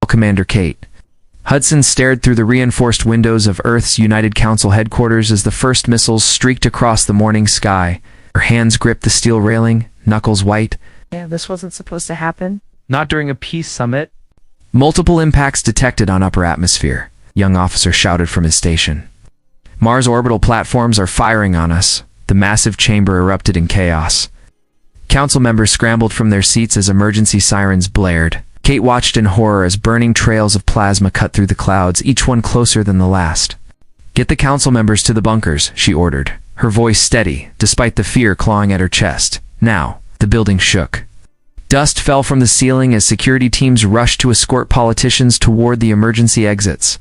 Commander Kate. Hudson stared through the reinforced windows of Earth's United Council headquarters as the first missiles streaked across the morning sky. Her hands gripped the steel railing, knuckles white. Yeah, this wasn't supposed to happen. Not during a peace summit. Multiple impacts detected on upper atmosphere, young officer shouted from his station. Mars orbital platforms are firing on us. The massive chamber erupted in chaos. Council members scrambled from their seats as emergency sirens blared. Kate watched in horror as burning trails of plasma cut through the clouds, each one closer than the last. "Get the council members to the bunkers," she ordered, her voice steady, despite the fear clawing at her chest. Now, the building shook. Dust fell from the ceiling as security teams rushed to escort politicians toward the emergency exits.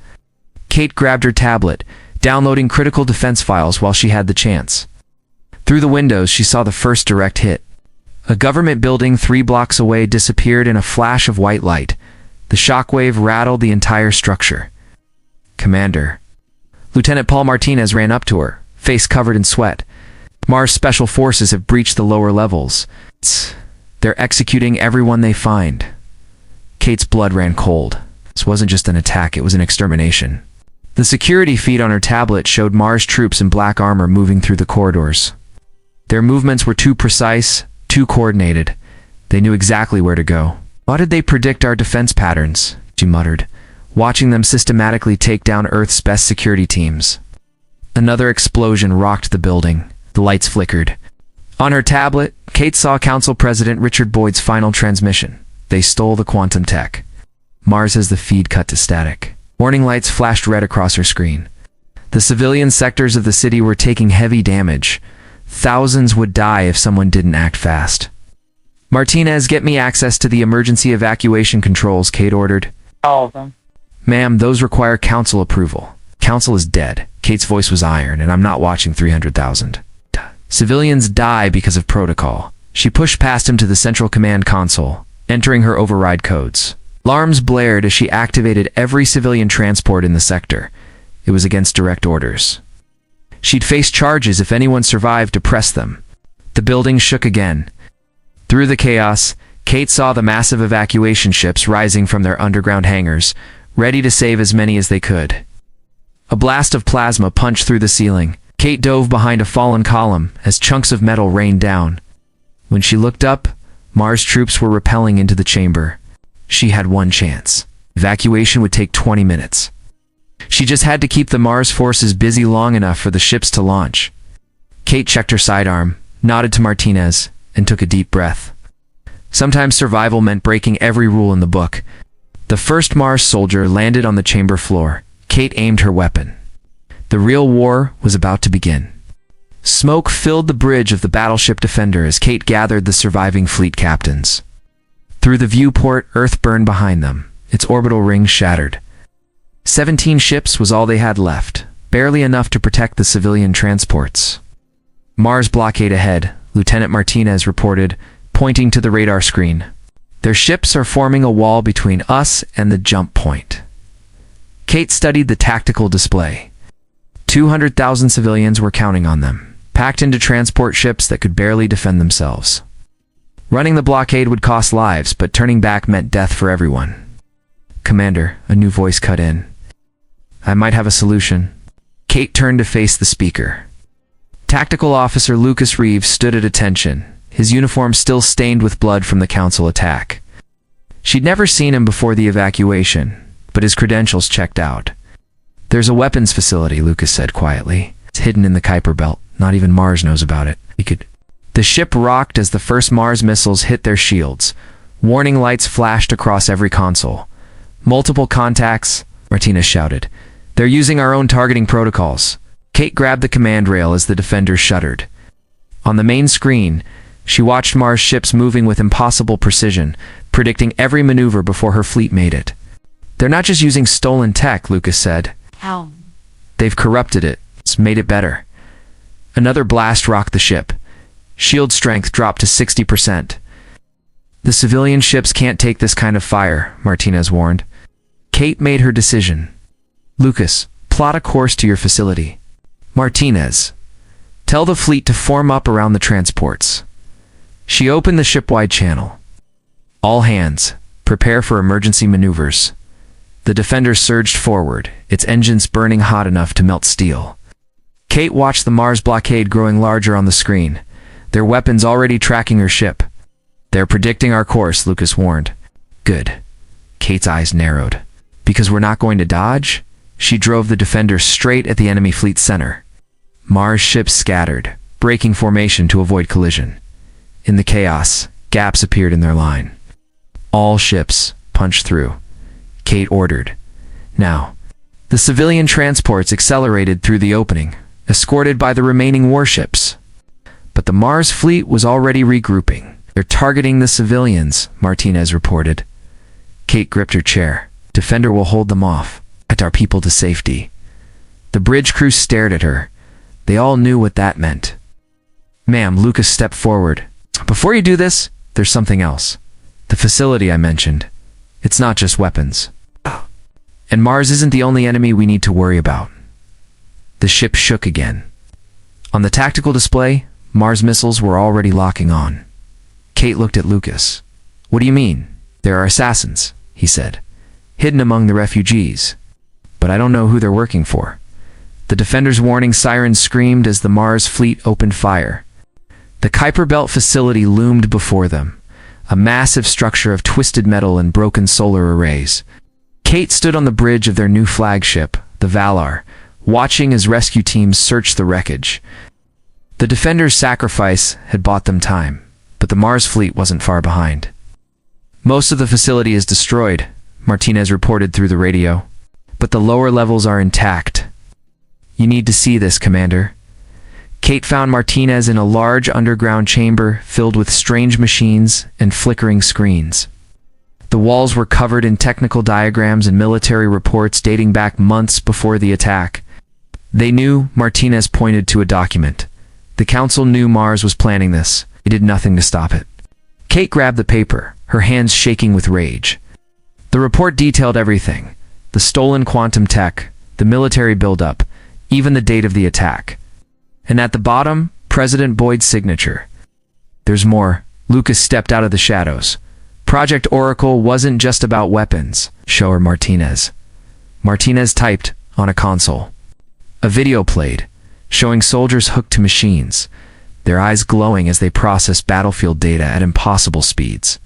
Kate grabbed her tablet, downloading critical defense files while she had the chance. Through the windows, she saw the first direct hit. A government building 3 blocks away disappeared in a flash of white light. The shockwave rattled the entire structure. "Commander." Lieutenant Paul Martinez ran up to her, face covered in sweat. "Mars Special Forces have breached the lower levels. They're executing everyone they find." Kate's blood ran cold. This wasn't just an attack, it was an extermination. The security feed on her tablet showed Mars troops in black armor moving through the corridors. Their movements were too precise, too coordinated. They knew exactly where to go. "How did they predict our defense patterns?" she muttered, watching them systematically take down Earth's best security teams. Another explosion rocked the building. The lights flickered. On her tablet, Kate saw Council President Richard Boyd's final transmission. They stole the quantum tech. Mars has the feed cut to static. Warning lights flashed red across her screen. The civilian sectors of the city were taking heavy damage. Thousands would die if someone didn't act fast. "Martinez, get me access to the emergency evacuation controls," Kate ordered. All of them. "Ma'am, those require council approval. Council is dead." Kate's voice was iron, "and I'm not watching 300,000. Civilians die because of protocol." She pushed past him to the Central Command console, entering her override codes. Alarms blared as she activated every civilian transport in the sector. It was against direct orders. She'd face charges if anyone survived to press them. The building shook again. Through the chaos, Kate saw the massive evacuation ships rising from their underground hangars, ready to save as many as they could. A blast of plasma punched through the ceiling. Kate dove behind a fallen column as chunks of metal rained down. When she looked up, Mars troops were rappelling into the chamber. She had one chance. Evacuation would take 20 minutes. She just had to keep the Mars forces busy long enough for the ships to launch. Kate checked her sidearm, nodded to Martinez, and took a deep breath. Sometimes survival meant breaking every rule in the book. The first Mars soldier landed on the chamber floor. Kate aimed her weapon. The real war was about to begin. Smoke filled the bridge of the battleship Defender as Kate gathered the surviving fleet captains. Through the viewport, Earth burned behind them, its orbital rings shattered. 17 ships was all they had left, barely enough to protect the civilian transports. "Mars blockade ahead," Lieutenant Martinez reported, pointing to the radar screen. "Their ships are forming a wall between us and the jump point." Kate studied the tactical display. 200,000 civilians were counting on them, packed into transport ships that could barely defend themselves. Running the blockade would cost lives, but turning back meant death for everyone. "Commander," a new voice cut in. "I might have a solution." Kate turned to face the speaker. Tactical Officer Lucas Reeves stood at attention, his uniform still stained with blood from the council attack. She'd never seen him before the evacuation, but his credentials checked out. "There's a weapons facility," Lucas said quietly. "It's hidden in the Kuiper Belt. Not even Mars knows about it." The ship rocked as the first Mars missiles hit their shields. Warning lights flashed across every console. "Multiple contacts," Martinez shouted. "They're using our own targeting protocols." Kate grabbed the command rail as the Defender shuddered. On the main screen, she watched Mars ships moving with impossible precision, predicting every maneuver before her fleet made it. "They're not just using stolen tech," Lucas said. How? "They've corrupted it. It's made it better." Another blast rocked the ship. Shield strength dropped to 60%. "The civilian ships can't take this kind of fire," Martinez warned. Kate made her decision. "Lucas, plot a course to your facility." "Martinez, tell the fleet to form up around the transports." She opened the ship-wide channel. "All hands, prepare for emergency maneuvers." The Defender surged forward, its engines burning hot enough to melt steel. Kate watched the Mars blockade growing larger on the screen, their weapons already tracking her ship. "They're predicting our course," Lucas warned. "Good." Kate's eyes narrowed. "Because we're not going to dodge?" She drove the Defender straight at the enemy fleet's center. Mars ships scattered, breaking formation to avoid collision. In the chaos, gaps appeared in their line. "All ships, punch through," Kate ordered. Now, the civilian transports accelerated through the opening, escorted by the remaining warships. But the Mars fleet was already regrouping. "They're targeting the civilians," Martinez reported. Kate gripped her chair. "Defender will hold them off. Get our people to safety." The bridge crew stared at her. They all knew what that meant. "Ma'am," Lucas stepped forward. "Before you do this, there's something else. The facility I mentioned. It's not just weapons. And Mars isn't the only enemy we need to worry about." The ship shook again. On the tactical display, Mars missiles were already locking on. Kate looked at Lucas. "What do you mean?" "There are assassins," he said, "hidden among the refugees. But I don't know who they're working for." The Defender's warning sirens screamed as the Mars fleet opened fire. The Kuiper Belt facility loomed before them, a massive structure of twisted metal and broken solar arrays. Kate stood on the bridge of their new flagship, the Valar, watching as rescue teams searched the wreckage. The Defender's sacrifice had bought them time, but the Mars fleet wasn't far behind. "Most of the facility is destroyed," Martinez reported through the radio, "but the lower levels are intact. You need to see this, Commander." Kate found Martinez in a large underground chamber filled with strange machines and flickering screens. The walls were covered in technical diagrams and military reports dating back months before the attack. They knew, Martinez pointed to a document. The Council knew Mars was planning this. They did nothing to stop it. Kate grabbed the paper, her hands shaking with rage. The report detailed everything. The stolen quantum tech, the military buildup, even the date of the attack. And at the bottom, President Boyd's signature. "There's more." Lucas stepped out of the shadows. "Project Oracle wasn't just about weapons." "Show her, Martinez." Martinez typed on a console. A video played, showing soldiers hooked to machines, their eyes glowing as they processed battlefield data at impossible speeds.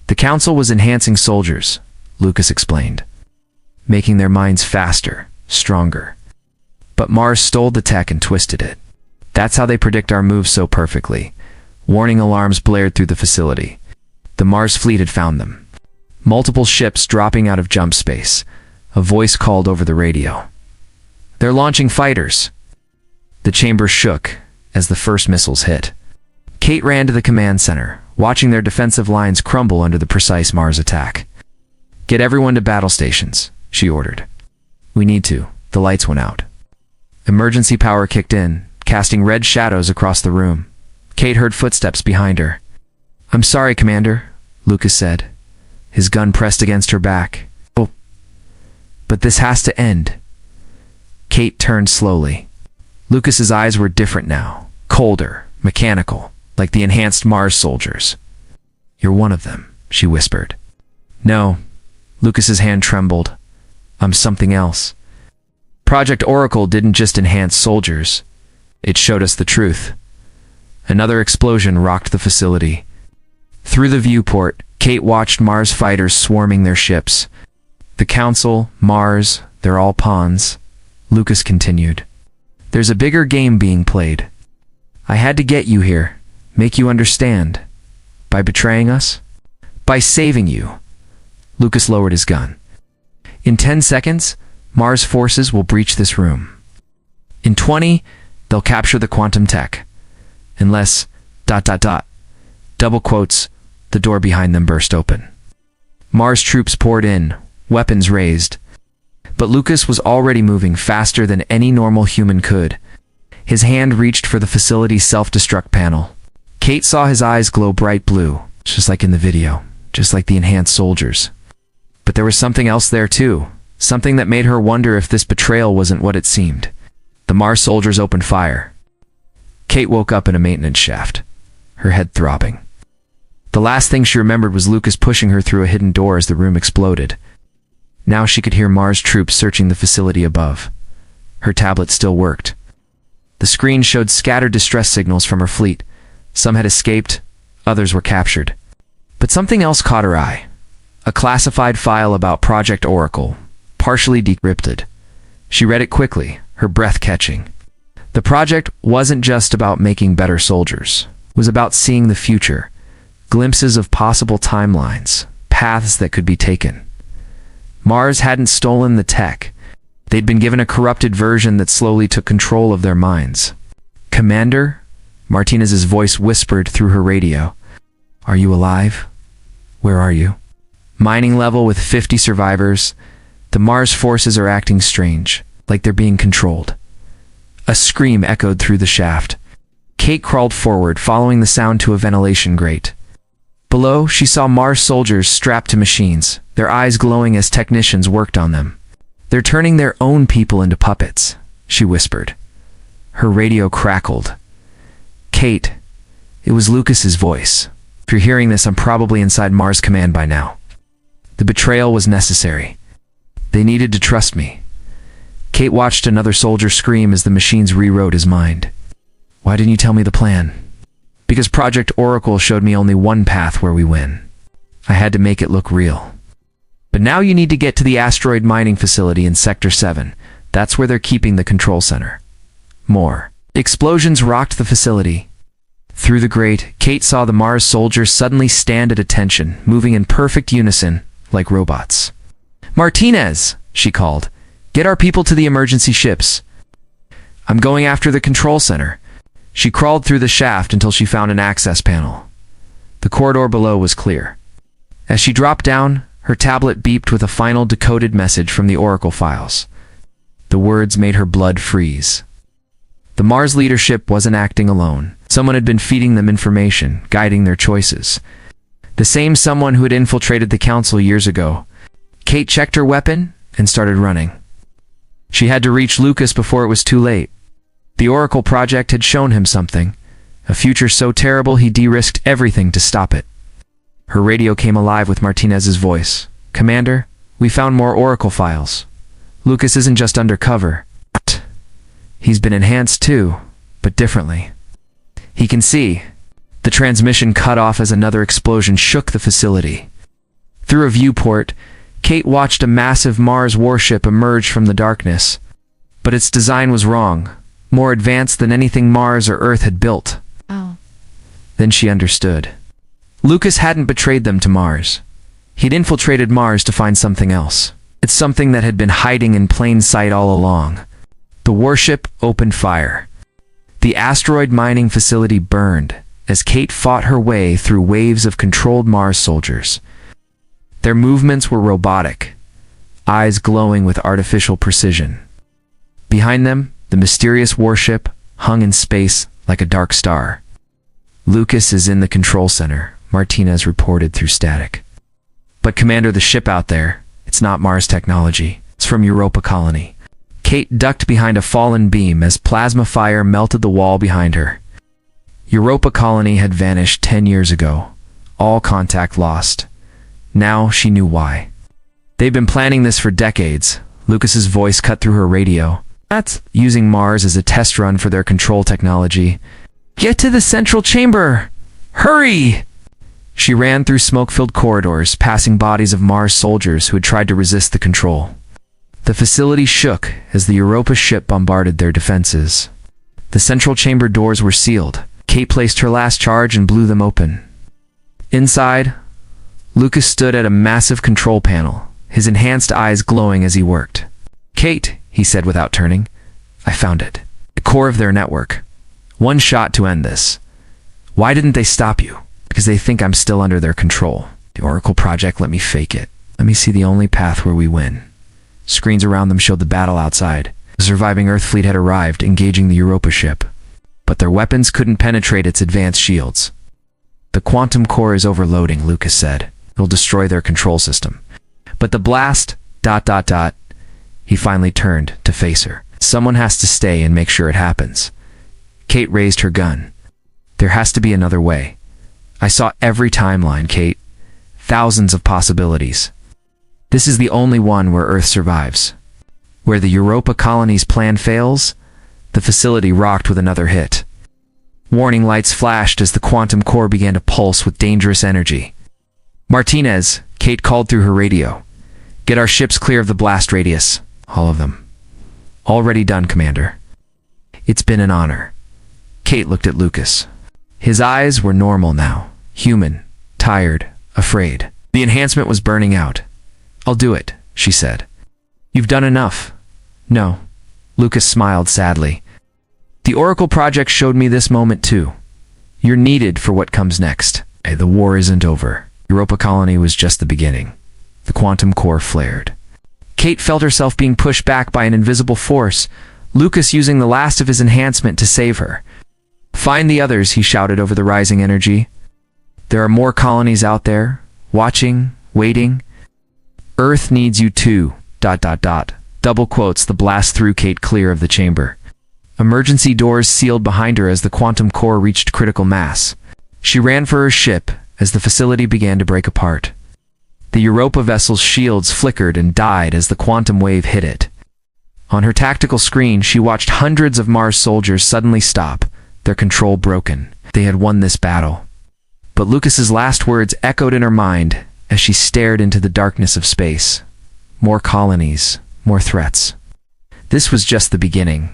The Council was enhancing soldiers, Lucas explained, making their minds faster, stronger. But Mars stole the tech and twisted it. That's how they predict our moves so perfectly. Warning alarms blared through the facility. The Mars fleet had found them. Multiple ships dropping out of jump space. A voice called over the radio. "They're launching fighters." The chamber shook as the first missiles hit. Kate ran to the command center, watching their defensive lines crumble under the precise Mars attack. "Get everyone to battle stations," she ordered. "We need to." The lights went out. Emergency power kicked in, casting red shadows across the room. Kate heard footsteps behind her. "I'm sorry, Commander," Lucas said, his gun pressed against her back. "Oh, but this has to end." Kate turned slowly. Lucas's eyes were different now, colder, mechanical, like the enhanced Mars soldiers. "You're one of them," she whispered. "No." Lucas's hand trembled. "I'm something else." Project Oracle didn't just enhance soldiers. It showed us the truth. Another explosion rocked the facility. Through the viewport, Kate watched Mars fighters swarming their ships. "The Council, Mars, they're all pawns," Lucas continued. "There's a bigger game being played. I had to get you here, make you understand. By betraying us? By saving you." Lucas lowered his gun. "In 10 seconds, Mars forces will breach this room. In 20, they'll capture the quantum tech. Unless... ... Double quotes, the door behind them burst open. Mars troops poured in, weapons raised. But Lucas was already moving faster than any normal human could. His hand reached for the facility's self-destruct panel. Kate saw his eyes glow bright blue, just like in the video, just like the enhanced soldiers. But there was something else there too, something that made her wonder if this betrayal wasn't what it seemed. The Mars soldiers opened fire. Kate woke up in a maintenance shaft, her head throbbing. The last thing she remembered was Lucas pushing her through a hidden door as the room exploded. Now she could hear Mars troops searching the facility above. Her tablet still worked. The screen showed scattered distress signals from her fleet. Some had escaped, others were captured. But something else caught her eye. A classified file about Project Oracle, partially decrypted. She read it quickly, her breath catching. The project wasn't just about making better soldiers. It was about seeing the future, glimpses of possible timelines, paths that could be taken. Mars hadn't stolen the tech. They'd been given a corrupted version that slowly took control of their minds. "Commander?" Martinez's voice whispered through her radio. "Are you alive? Where are you?" Mining level with 50 survivors. The Mars forces are acting strange, like they're being controlled. A scream echoed through the shaft. Kate crawled forward, following the sound to a ventilation grate. Below, she saw Mars soldiers strapped to machines, their eyes glowing as technicians worked on them. "They're turning their own people into puppets," she whispered. Her radio crackled. "Kate," it was Lucas's voice. "If you're hearing this, I'm probably inside Mars Command by now. The betrayal was necessary. They needed to trust me." Kate watched another soldier scream as the machines rewrote his mind. "Why didn't you tell me the plan?" "Because Project Oracle showed me only one path where we win. I had to make it look real. But now you need to get to the asteroid mining facility in Sector 7. That's where they're keeping the control center." More explosions rocked the facility. Through the grate, Kate saw the Mars soldiers suddenly stand at attention, moving in perfect unison, like robots. "Martinez," she called, "get our people to the emergency ships." "I'm going after the control center." She crawled through the shaft until she found an access panel. The corridor below was clear. As she dropped down, her tablet beeped with a final decoded message from the Oracle files. The words made her blood freeze. The Mars leadership wasn't acting alone. Someone had been feeding them information, guiding their choices. The same someone who had infiltrated the council years ago. Kate checked her weapon and started running. She had to reach Lucas before it was too late. The Oracle project had shown him something, a future so terrible he de-risked everything to stop it. Her radio came alive with Martinez's voice. "Commander, we found more Oracle files. Lucas isn't just undercover. He's been enhanced too, but differently. He can see." The transmission cut off as another explosion shook the facility. Through a viewport, Kate watched a massive Mars warship emerge from the darkness. But its design was wrong, more advanced than anything Mars or Earth had built. Oh. Then she understood. Lucas hadn't betrayed them to Mars. He'd infiltrated Mars to find something else. It's something that had been hiding in plain sight all along. The warship opened fire. The asteroid mining facility burned as Kate fought her way through waves of controlled Mars soldiers. Their movements were robotic, eyes glowing with artificial precision. Behind them, the mysterious warship hung in space like a dark star. "Lucas is in the control center," Martinez reported through static. "But Commander, the ship out there, it's not Mars technology. It's from Europa Colony." Kate ducked behind a fallen beam as plasma fire melted the wall behind her. Europa Colony had vanished 10 years ago, all contact lost. Now she knew why. They've been planning this for decades. Lucas's voice cut through her radio. "That's using Mars as a test run for their control technology. Get to the central chamber! Hurry!" She ran through smoke-filled corridors, passing bodies of Mars soldiers who had tried to resist the control. The facility shook as the Europa ship bombarded their defenses. The central chamber doors were sealed. Kate placed her last charge and blew them open. Inside, Lucas stood at a massive control panel, his enhanced eyes glowing as he worked. "Kate," he said without turning, "I found it. The core of their network. One shot to end this. Why didn't they stop you? Because they think I'm still under their control. The Oracle project let me fake it. Let me see the only path where we win." Screens around them showed the battle outside. The surviving Earth fleet had arrived, engaging the Europa ship. But their weapons couldn't penetrate its advanced shields. "The quantum core is overloading," Lucas said. "It'll destroy their control system." "But the blast... ... He finally turned to face her. "Someone has to stay and make sure it happens." Kate raised her gun. "There has to be another way. I saw every timeline, Kate. Thousands of possibilities." This is the only one where Earth survives. Where the Europa colony's plan fails, the facility rocked with another hit. Warning lights flashed as the quantum core began to pulse with dangerous energy. "Martinez," Kate called through her radio. "Get our ships clear of the blast radius. All of them." "Already done, Commander." "It's been an honor." Kate looked at Lucas. His eyes were normal now. Human, tired, afraid. The enhancement was burning out. "I'll do it," she said. "You've done enough." "No." Lucas smiled sadly. "The Oracle project showed me this moment too. You're needed for what comes next." The war isn't over. Europa colony was just the beginning. The quantum core flared. Kate felt herself being pushed back by an invisible force, Lucas using the last of his enhancement to save her. "Find the others," he shouted over the rising energy. "There are more colonies out there, watching, waiting. Earth needs you too, ... Double quotes, the blast threw Kate clear of the chamber. Emergency doors sealed behind her as the quantum core reached critical mass. She ran for her ship as the facility began to break apart. The Europa vessel's shields flickered and died as the quantum wave hit it. On her tactical screen, she watched hundreds of Mars soldiers suddenly stop, their control broken. They had won this battle. But Lucas's last words echoed in her mind as she stared into the darkness of space. More colonies, more threats. This was just the beginning.